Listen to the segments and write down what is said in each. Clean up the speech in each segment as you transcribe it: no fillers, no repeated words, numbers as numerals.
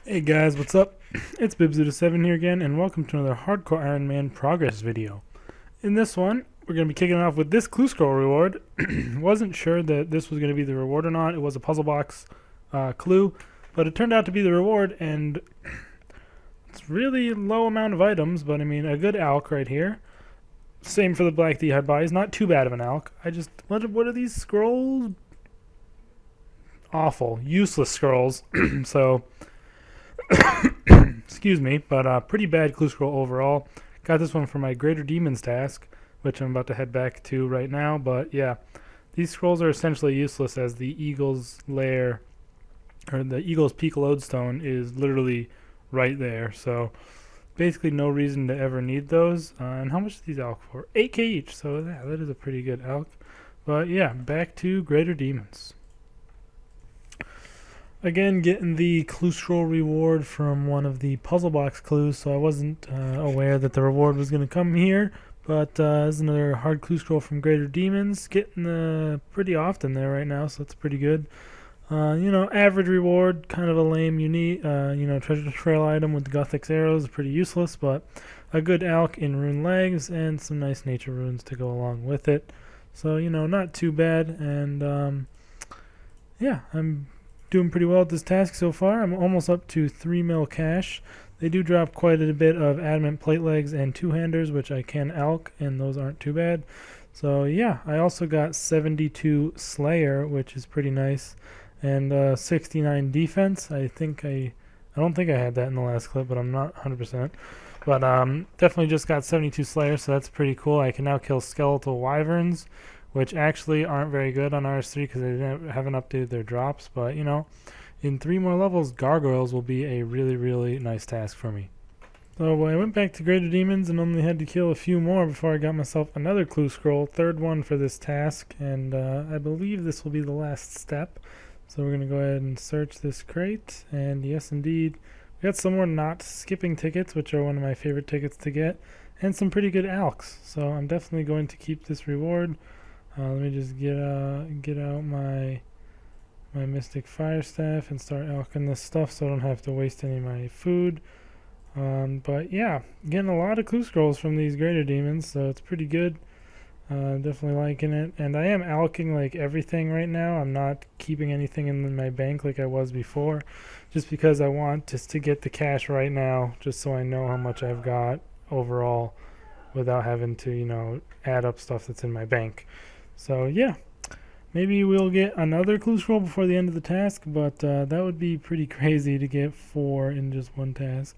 Hey guys, what's up? It's Bibzuda7 here again, and welcome to another Hardcore Ironman progress video. In this one, we're going to be kicking it off with this clue scroll reward. Wasn't sure that this was going to be the reward or not. It was a puzzle box clue, but it turned out to be the reward, and it's really low amount of items, but I mean, a good alk right here. Same for the black D hard bodies, not too bad of an alk. What are these scrolls? Awful, useless scrolls. So excuse me, but pretty bad clue scroll overall. Got this one for my Greater Demons task, which I'm about to head back to right now. But yeah, these scrolls are essentially useless as the Eagle's lair, or the Eagle's Peak Lodestone is literally right there. So basically no reason to ever need those. And how much do these alk for? 8k each, so yeah, that is a pretty good alk. But yeah, back to Greater Demons. Again, getting the clue scroll reward from one of the puzzle box clues, so I wasn't aware that the reward was going to come here. But this is another hard clue scroll from Greater Demons, getting pretty often there right now, so that's pretty good. Average reward, kind of a lame, unique, treasure trail item with Gothic's arrows, pretty useless, but a good alk in rune legs and some nice nature runes to go along with it. So, not too bad, and yeah, I'm doing pretty well at this task so far. I'm almost up to 3 mil cash. They do drop quite a bit of adamant plate legs and two-handers, which I can alk, and those aren't too bad. So yeah, I also got 72 Slayer, which is pretty nice, and 69 defense. I don't think I had that in the last clip, but I'm not 100%. But definitely just got 72 Slayer, so that's pretty cool. I can now kill skeletal wyverns, which actually aren't very good on RS3 because they haven't updated their drops. But, in 3 more levels, gargoyles will be a really, really nice task for me. So I went back to Greater Demons and only had to kill a few more before I got myself another clue scroll, third one for this task, and I believe this will be the last step. So we're going to go ahead and search this crate, and yes indeed, we got some more not skipping tickets, which are one of my favorite tickets to get, and some pretty good alks. So I'm definitely going to keep this reward. Let me just get out my Mystic Fire Staff and start alching this stuff so I don't have to waste any of my food. But yeah, getting a lot of clue scrolls from these Greater Demons, so it's pretty good. Definitely liking it. And I am alching like everything right now. I'm not keeping anything in my bank like I was before, just because I want just to get the cash right now, just so I know how much I've got overall without having to, add up stuff that's in my bank. So yeah, maybe we'll get another clue scroll before the end of the task, but that would be pretty crazy to get 4 in just one task.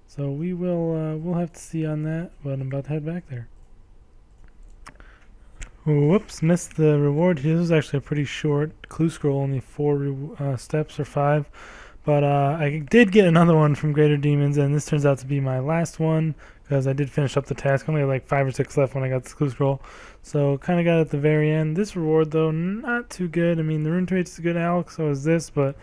So we'll have to see on that, but I'm about to head back there. Whoops, missed the reward here. This is actually a pretty short clue scroll, only 4 steps or 5. But I did get another one from Greater Demons, and this turns out to be my last one, because I did finish up the task. Only had like 5 or 6 left when I got the clue scroll. So kind of got it at the very end. This reward, though, not too good. I mean, the rune traits is good alk, so is this, but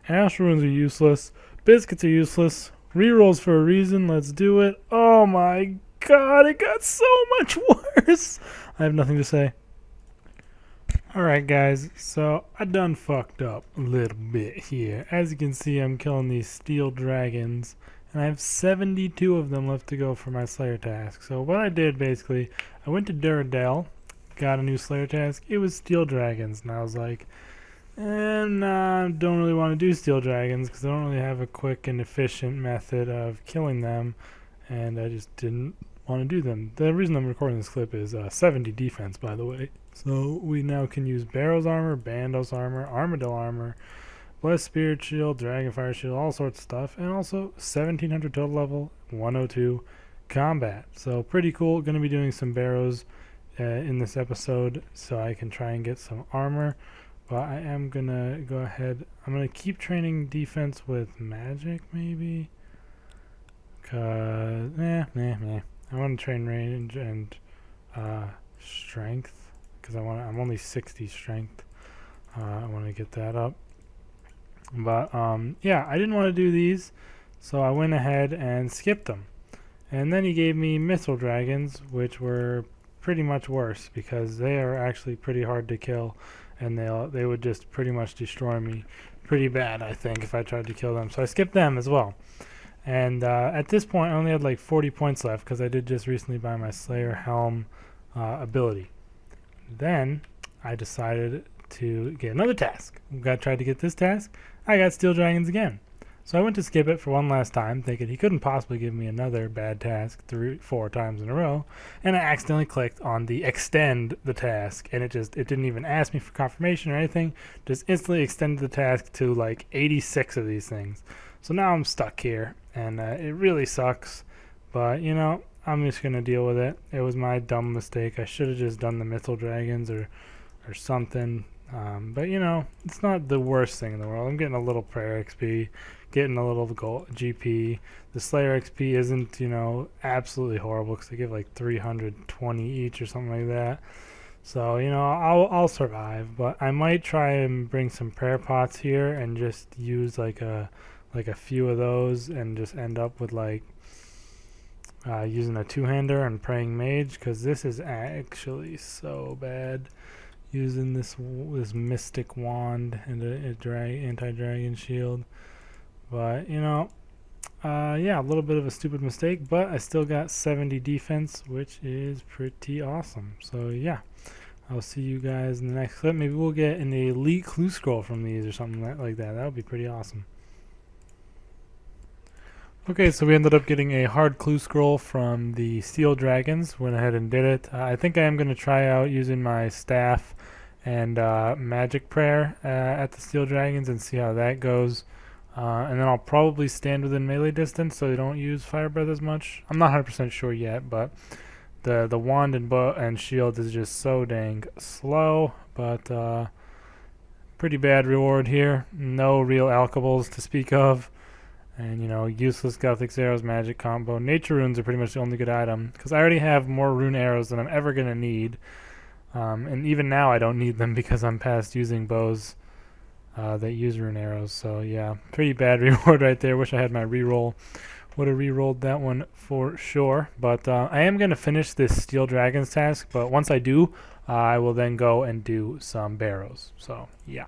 ash runes are useless. Biscuits are useless. Rerolls for a reason. Let's do it. Oh my god, it got so much worse. I have nothing to say. Alright guys, so I done fucked up a little bit here. As you can see, I'm killing these steel dragons, and I have 72 of them left to go for my Slayer task. So what I did basically, I went to Duradel, got a new Slayer task. It was steel dragons, and I was like, nah, don't really want to do steel dragons because I don't really have a quick and efficient method of killing them, and I just didn't want to do them. The reason I'm recording this clip is 70 defense, by the way. So we now can use Barrow's armor, Bandos armor, Armadillo armor, Blessed Spirit shield, Dragonfire shield, all sorts of stuff, and also 1700 total level, 102 combat. So pretty cool. Going to be doing some Barrows in this episode so I can try and get some armor. But I am going to go ahead. I'm going to keep training defense with magic maybe. Cause, I want to train range and strength. Because I'm only 60 strength. I want to get that up. But yeah, I didn't want to do these, so I went ahead and skipped them. And then he gave me Missile Dragons, which were pretty much worse because they are actually pretty hard to kill, and they would just pretty much destroy me. pretty bad, I think, if I tried to kill them. So I skipped them as well. And at this point, I only had like 40 points left because I did just recently buy my Slayer Helm ability. Then I decided to get another task. Tried to get this task. I got Steel Dragons again. So I went to skip it for one last time, thinking he couldn't possibly give me another bad task 4 times in a row. And I accidentally clicked on the extend the task, and it didn't even ask me for confirmation or anything. Just instantly extended the task to like 86 of these things. So now I'm stuck here, and it really sucks. But you know, I'm just gonna deal with it. It was my dumb mistake. I should have just done the Mythal Dragons or something. But you know, it's not the worst thing in the world. I'm getting a little prayer XP, getting a little gold GP. The Slayer XP isn't, you know, absolutely horrible because they give like 320 each or something like that. So you know, I'll survive. But I might try and bring some prayer pots here and just use like a few of those and just end up with like using a two-hander and praying mage, because this is actually so bad. Using this mystic wand and a anti-dragon shield, but you know, yeah, a little bit of a stupid mistake, but I still got 70 defense, which is pretty awesome. So yeah, I'll see you guys in the next clip. Maybe we'll get an elite clue scroll from these or something like that. That would be pretty awesome. Okay, so we ended up getting a hard clue scroll from the Steel Dragons. Went ahead and did it. I think I am going to try out using my staff and magic prayer at the Steel Dragons and see how that goes. And then I'll probably stand within melee distance so they don't use fire breath as much. I'm not 100% sure yet, but the wand and bow and shield is just so dang slow. But pretty bad reward here. No real alchables to speak of. And you know, useless Gothic arrows, magic combo. Nature runes are pretty much the only good item, because I already have more rune arrows than I'm ever going to need. And even now I don't need them because I'm past using bows that use rune arrows. So yeah, pretty bad reward right there. Wish I had my reroll. Would have rerolled that one for sure. But I am going to finish this Steel Dragons task, but once I do, I will then go and do some barrows. So yeah.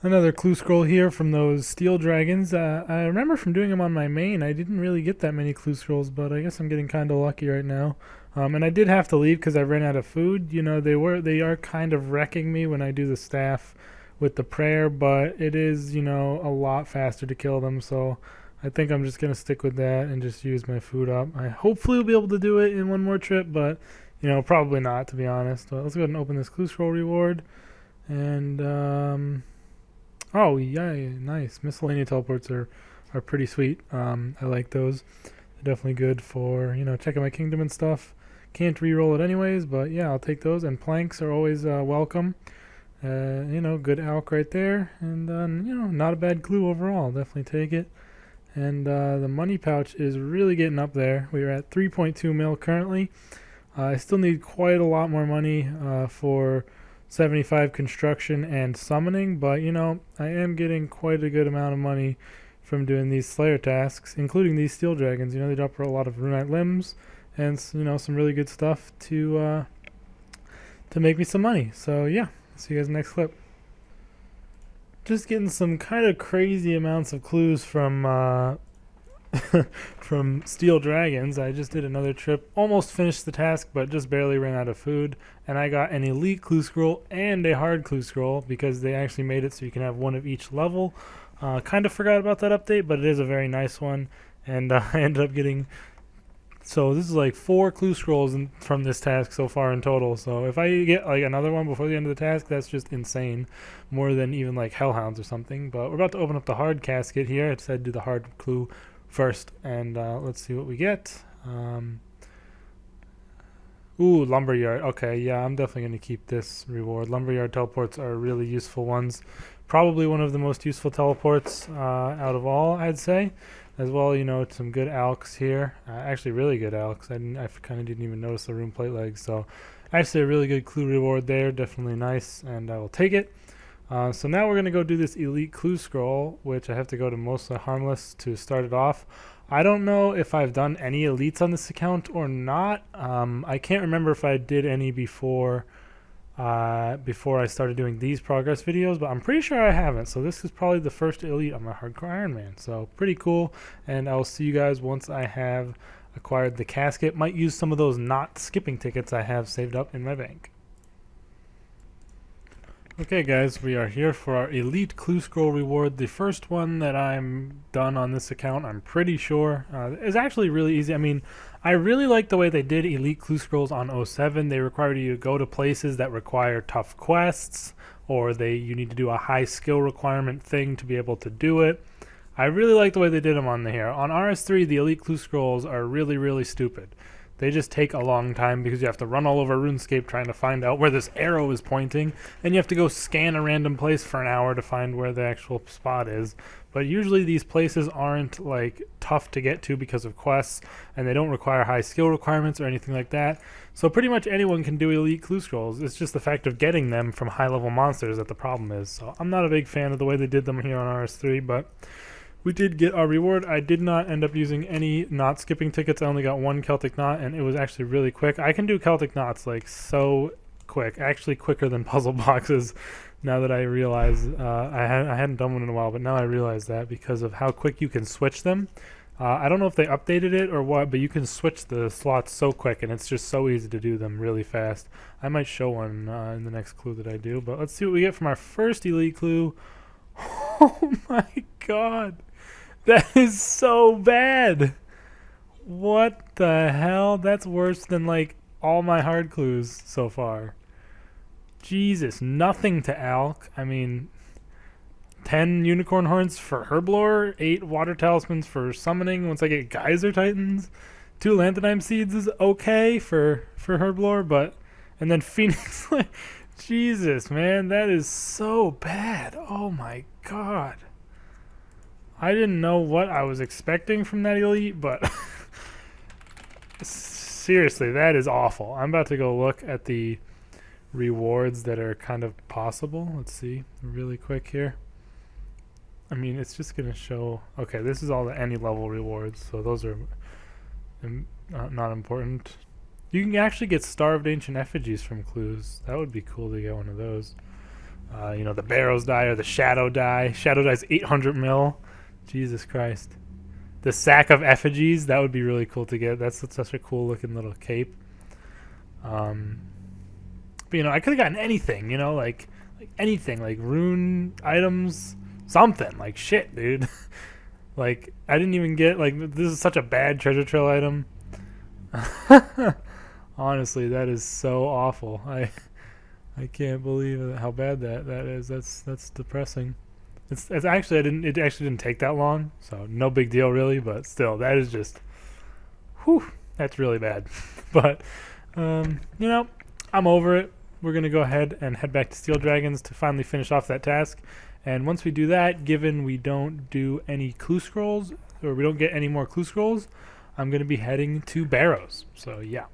Another clue scroll here from those Steel Dragons. I remember from doing them on my main, I didn't really get that many clue scrolls, but I guess I'm getting kind of lucky right now. And I did have to leave because I ran out of food. You know, they are kind of wrecking me when I do the staff with the prayer, but it is, you know, a lot faster to kill them. So I think I'm just going to stick with that and just use my food up. I hopefully will be able to do it in one more trip, but, you know, probably not, to be honest. But let's go ahead and open this clue scroll reward. And, oh, yeah, nice. Miscellaneous teleports are pretty sweet. I like those. They're definitely good for, you know, checking my kingdom and stuff. Can't re-roll it anyways, but yeah, I'll take those. And planks are always welcome. You know, good alch right there. And, you know, not a bad clue overall. Definitely take it. And the money pouch is really getting up there. We are at 3.2 mil currently. I still need quite a lot more money for 75 construction and summoning, but you know, I am getting quite a good amount of money from doing these Slayer tasks, including these Steel Dragons. You know, they drop a lot of runite limbs and, you know, some really good stuff to make me some money. So yeah, see you guys next clip. Just getting some kind of crazy amounts of clues from from Steel Dragons. I just did another trip, almost finished the task, but just barely ran out of food. And I got an elite clue scroll and a hard clue scroll because they actually made it so you can have one of each level. Kind of forgot about that update, but it is a very nice one. And I ended up getting, so this is like 4 clue scrolls from this task so far in total. So if I get like another one before the end of the task, that's just insane. More than even like Hellhounds or something. But we're about to open up the hard casket here. I decided to do the hard clue first, and let's see what we get. Ooh, Lumberyard. Okay, yeah, I'm definitely going to keep this reward. Lumberyard teleports are really useful ones. Probably one of the most useful teleports out of all, I'd say. As well, you know, some good alchs here. Actually, really good alchs. I kind of didn't even notice the rune plate legs. So, actually, a really good clue reward there. Definitely nice, and I will take it. So now we're going to go do this elite clue scroll, which I have to go to mostly harmless to start it off. I don't know if I've done any elites on this account or not. I can't remember if I did any before before I started doing these progress videos, but I'm pretty sure I haven't. So this is probably the first elite on my hardcore Ironman. So pretty cool. And I'll see you guys once I have acquired the casket. Might use some of those not skipping tickets I have saved up in my bank. Okay guys, we are here for our Elite Clue Scroll reward. The first one that I'm done on this account, I'm pretty sure, is actually really easy. I mean, I really like the way they did Elite Clue Scrolls on 07. They required you to go to places that require tough quests, or you need to do a high skill requirement thing to be able to do it. I really like the way they did them on here. On RS3, the Elite Clue Scrolls are really, really stupid. They just take a long time because you have to run all over RuneScape trying to find out where this arrow is pointing, and you have to go scan a random place for an hour to find where the actual spot is. But usually these places aren't like tough to get to because of quests, and they don't require high skill requirements or anything like that. So pretty much anyone can do Elite Clue Scrolls. It's just the fact of getting them from high level monsters that the problem is. So I'm not a big fan of the way they did them here on RS3, but we did get our reward. I did not end up using any knot skipping tickets. I only got one Celtic knot, and it was actually really quick. I can do Celtic knots like so quick, actually quicker than puzzle boxes. Now that I realize, I hadn't done one in a while, but now I realize that because of how quick you can switch them. I don't know if they updated it or what, but you can switch the slots so quick, and it's just so easy to do them really fast. I might show one in the next clue that I do, but let's see what we get from our first elite clue. Oh my god. That is so bad. What the hell? That's worse than like all my hard clues so far. Jesus, nothing to Alk. I mean, 10 unicorn horns for Herblore, 8 water talismans for summoning once I get geyser titans. 2 lanthanime seeds is okay for Herblore, but and then Phoenix. Jesus, man, that is so bad. Oh my god. I didn't know what I was expecting from that elite, but seriously, that is awful. I'm about to go look at the rewards that are kind of possible. Let's see really quick here. I mean, it's just going to show... Okay, this is all the any level rewards, so those are not important. You can actually get Starved Ancient Effigies from clues. That would be cool to get one of those. You know, the Barrows die or the Shadow die. Shadow die's 800 mil. Jesus Christ. The Sack of Effigies, that would be really cool to get. That's such a cool looking little cape. But, you know, I could have gotten anything, you know, like anything, like rune items, something. Like, shit, dude. Like, I didn't even get, like, this is such a bad treasure trail item. Honestly, that is so awful. I can't believe how bad that is. That's depressing. It's actually it actually didn't take that long, so no big deal really. But still, that is just, whew, that's really bad. But you know, I'm over it. We're gonna go ahead and head back to Steel Dragons to finally finish off that task. And once we do that, given we don't do any clue scrolls or we don't get any more clue scrolls, I'm gonna be heading to Barrows. So yeah.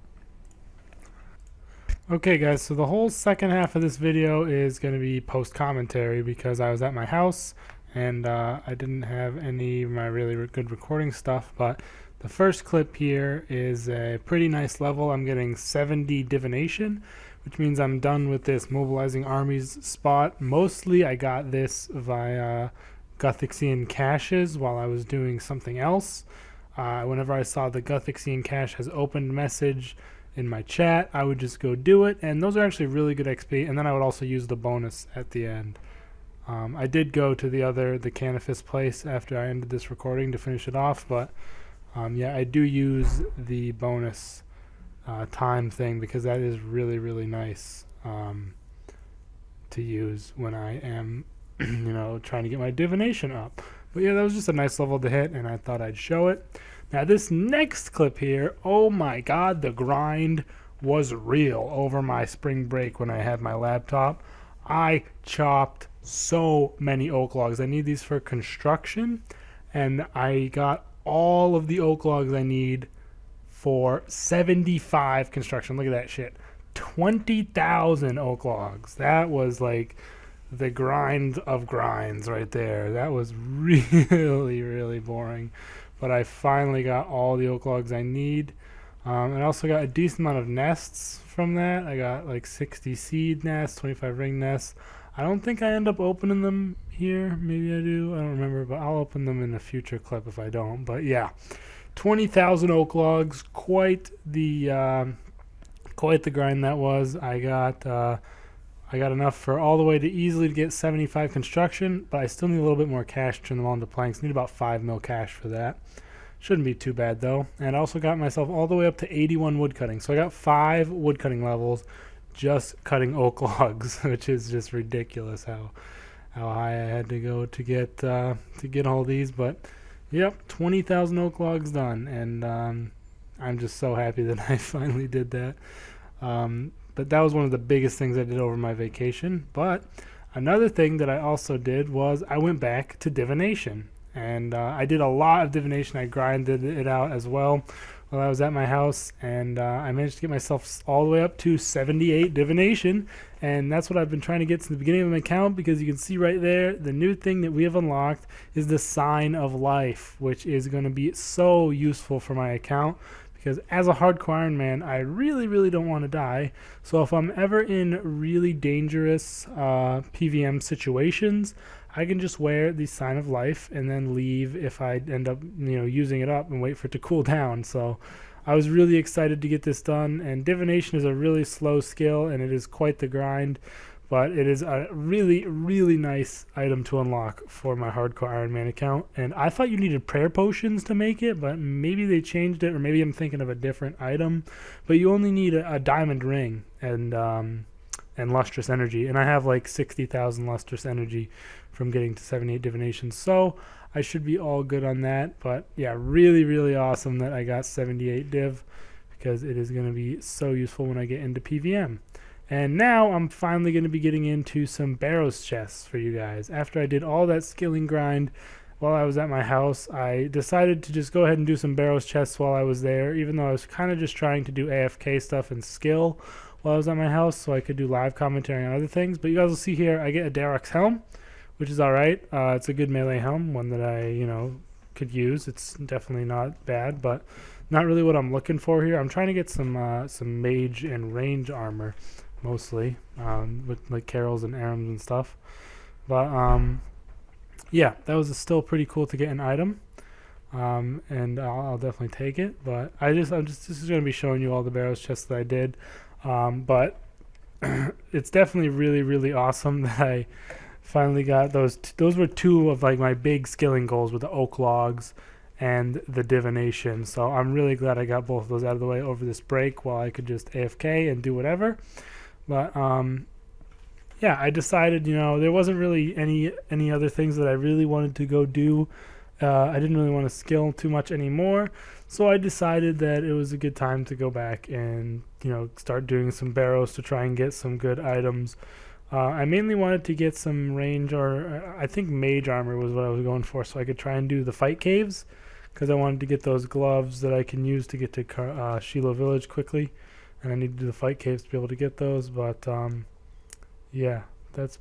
Okay guys, so the whole second half of this video is going to be post-commentary because I was at my house and I didn't have any of my really good recording stuff, but the first clip here is a pretty nice level. I'm getting 70 divination, which means I'm done with this mobilizing armies spot. Mostly I got this via Guthixian caches while I was doing something else. Whenever I saw the Guthixian cache has opened message in my chat, I would just go do it, and those are actually really good XP, and then I would also use the bonus at the end. I did go to the Canifis place after I ended this recording to finish it off, but yeah, I do use the bonus time thing because that is really, really nice to use when I am you know, trying to get my divination up. But yeah, that was just a nice level to hit, and I thought I'd show it. Now this next clip here, oh my god, the grind was real over my spring break when I had my laptop. I chopped so many oak logs. I need these for construction, and I got all of the oak logs I need for 75 construction. Look at that shit. 20,000 oak logs. That was like the grind of grinds right there. That was really, really boring. But I finally got all the oak logs I need. And I also got a decent amount of nests from that. I got like 60 seed nests, 25 ring nests. I don't think I end up opening them here. Maybe I do. I don't remember, but I'll open them in a future clip if I don't. But yeah, 20,000 oak logs. Quite the grind that was. I got enough for all the way to easily get 75 construction, but I still need a little bit more cash to turn them all into planks. Need about 5 mil cash for that. Shouldn't be too bad though. And I also got myself all the way up to 81 wood cutting. So I got 5 wood cutting levels just cutting oak logs, which is just ridiculous how high I had to go to get all these. But yep, 20,000 oak logs done, and I'm just so happy that I finally did that. But that was one of the biggest things I did over my vacation. But another thing that I also did was I went back to divination. And I did a lot of divination. I grinded it out as well while I was at my house. And I managed to get myself all the way up to 78 divination. And that's what I've been trying to get since the beginning of my account, because you can see right there, the new thing that we have unlocked is the Sign of Life, which is going to be so useful for my account. Because as a hardcore Ironman, I really, really don't want to die. So if I'm ever in really dangerous PVM situations, I can just wear the Sign of Life and then leave if I end up, using it up and wait for it to cool down. So I was really excited to get this done. And divination is a really slow skill, and it is quite the grind. But it is a really, really nice item to unlock for my hardcore Ironman account. And I thought you needed prayer potions to make it, but maybe they changed it, or maybe I'm thinking of a different item. But you only need a diamond ring and lustrous energy. And I have like 60,000 lustrous energy from getting to 78 divination. So I should be all good on that. But yeah, really, really awesome that I got 78 div, because it is going to be so useful when I get into PVM. And now I'm finally going to be getting into some barrows chests for you guys. After I did all that skilling grind while I was at my house, I decided to just go ahead and do some barrows chests while I was there, even though I was kind of just trying to do AFK stuff and skill while I was at my house so I could do live commentary on other things. But you guys will see here, I get a Darrock's helm, which is alright. It's a good melee helm, one that I, could use. It's definitely not bad, but not really what I'm looking for here. I'm trying to get some mage and range armor, mostly, with like Carols and Arams and stuff. But yeah, that was still pretty cool to get an item, and I'll definitely take it. But this is going to be showing you all the barrows chests that I did. But it's definitely really, really awesome that I finally got those. Those were 2 of like my big skilling goals, with the oak logs and the divination. So I'm really glad I got both of those out of the way over this break, while I could just AFK and do whatever. But yeah, I decided, there wasn't really any other things that I really wanted to go do. I didn't really want to skill too much anymore, so I decided that it was a good time to go back and start doing some barrows to try and get some good items. I mainly wanted to get some range, or I think mage armor was what I was going for, so I could try and do the fight caves, because I wanted to get those gloves that I can use to get to Shiloh Village quickly. And I need to do the fight caves to be able to get those. But yeah, that's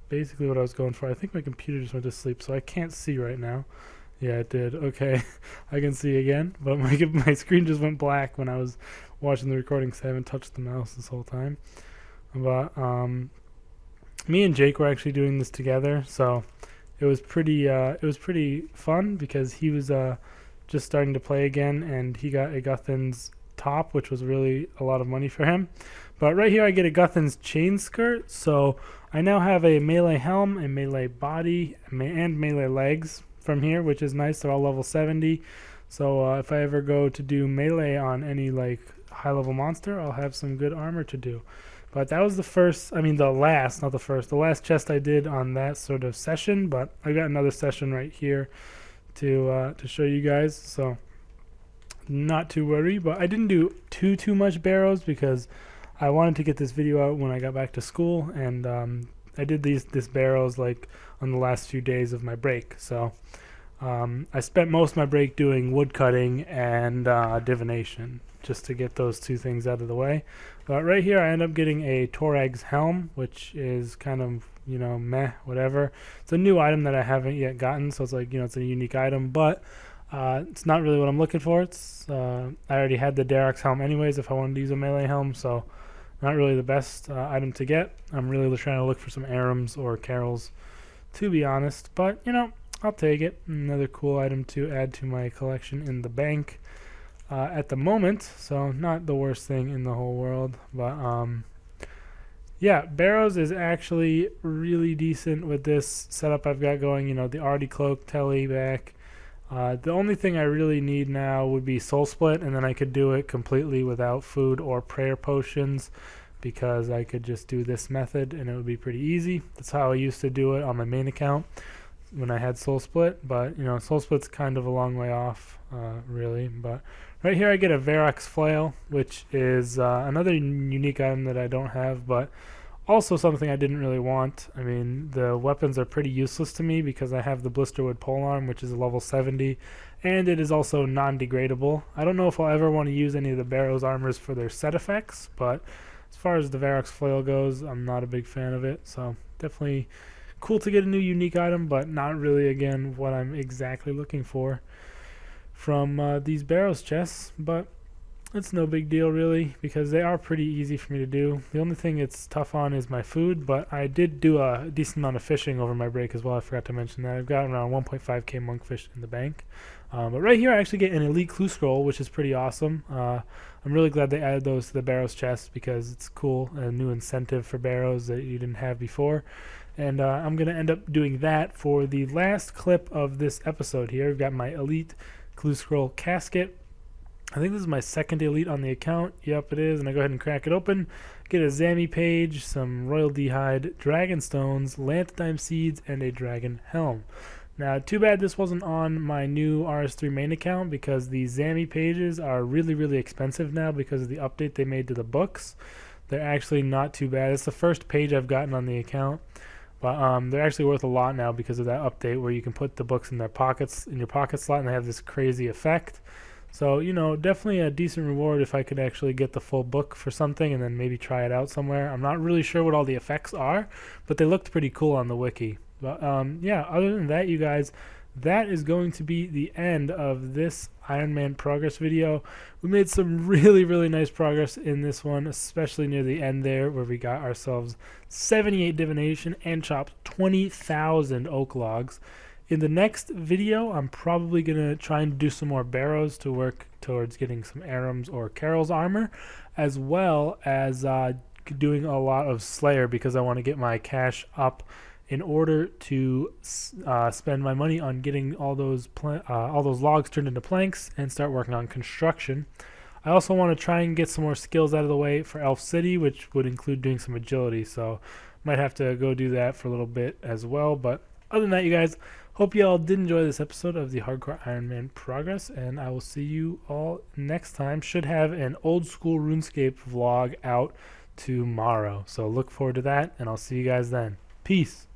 basically what I was going for. I think my computer just went to sleep, so I can't see right now. Yeah, it did. Okay, I can see again, but my screen just went black when I was watching the recording, because I haven't touched the mouse this whole time. But me and Jake were actually doing this together, so it was pretty fun, because he was just starting to play again, and he got a Guthin's top, which was really a lot of money for him. But right here I get a Guthin's chain skirt, so I now have a melee helm, a melee body, and melee legs from here, which is nice. They're all level 70, so if I ever go to do melee on any like high level monster, I'll have some good armor to do. But that was the last chest I did on that sort of session. But I got another session right here to show you guys, so not to worry. But I didn't do too much barrows, because I wanted to get this video out when I got back to school, and I did this barrows like on the last few days of my break. So I spent most of my break doing wood cutting and divination, just to get those 2 things out of the way. But right here I end up getting a Torag's helm, which is kind of meh, whatever. It's a new item that I haven't yet gotten, so it's like it's a unique item. But It's not really what I'm looking for. I already had the Derek's helm anyways if I wanted to use a melee helm, so not really the best item to get. I'm really trying to look for some Arams or Carols, to be honest. But, I'll take it. Another cool item to add to my collection in the bank at the moment, so not the worst thing in the whole world. But, yeah, Barrows is actually really decent with this setup I've got going. The Artie Cloak, Telly back. The only thing I really need now would be Soul Split, and then I could do it completely without food or prayer potions, because I could just do this method and it would be pretty easy. That's how I used to do it on my main account when I had Soul Split, but Soul Split's kind of a long way off, really. But right here I get a Varrox Flail, which is another unique item that I don't have, but also something I didn't really want. I mean, the weapons are pretty useless to me because I have the Blisterwood Polearm, which is a level 70, and it is also non-degradable. I don't know if I'll ever want to use any of the Barrows armors for their set effects, but as far as the Varrox Flail goes, I'm not a big fan of it, so definitely cool to get a new unique item, but not really, again, what I'm exactly looking for from these Barrows chests. But it's no big deal, really, because they are pretty easy for me to do. The only thing it's tough on is my food, but I did do a decent amount of fishing over my break as well. I forgot to mention that. I've got around 1.5k monkfish in the bank. But right here I actually get an elite clue scroll, which is pretty awesome. I'm really glad they added those to the Barrows chest because it's cool, a new incentive for Barrows that you didn't have before. And I'm going to end up doing that for the last clip of this episode here. I've got my elite clue scroll casket. I think this is my second elite on the account. Yep, it is. And I go ahead and crack it open. Get a Zami page, some Royal D'hide, Dragon Stones, Lantidime Seeds, and a Dragon Helm. Now, too bad this wasn't on my new RS3 main account because the Zami pages are really, really expensive now because of the update they made to the books. They're actually not too bad. It's the first page I've gotten on the account. But they're actually worth a lot now because of that update where you can put the books in their pockets, in your pocket slot, and they have this crazy effect. So, definitely a decent reward if I could actually get the full book for something and then maybe try it out somewhere. I'm not really sure what all the effects are, but they looked pretty cool on the wiki. But yeah, other than that, you guys, that is going to be the end of this Ironman progress video. We made some really, really nice progress in this one, especially near the end there where we got ourselves 78 divination and chopped 20,000 oak logs. In the next video, I'm probably going to try and do some more Barrows to work towards getting some Arams or Carol's armor, as well as doing a lot of Slayer because I want to get my cash up in order to spend my money on getting all those logs turned into planks and start working on construction. I also want to try and get some more skills out of the way for Elf City, which would include doing some agility, so might have to go do that for a little bit as well. But other than that, you guys, hope you all did enjoy this episode of the Hardcore Ironman Progress, and I will see you all next time. Should have an old school RuneScape vlog out tomorrow, so look forward to that, and I'll see you guys then. Peace.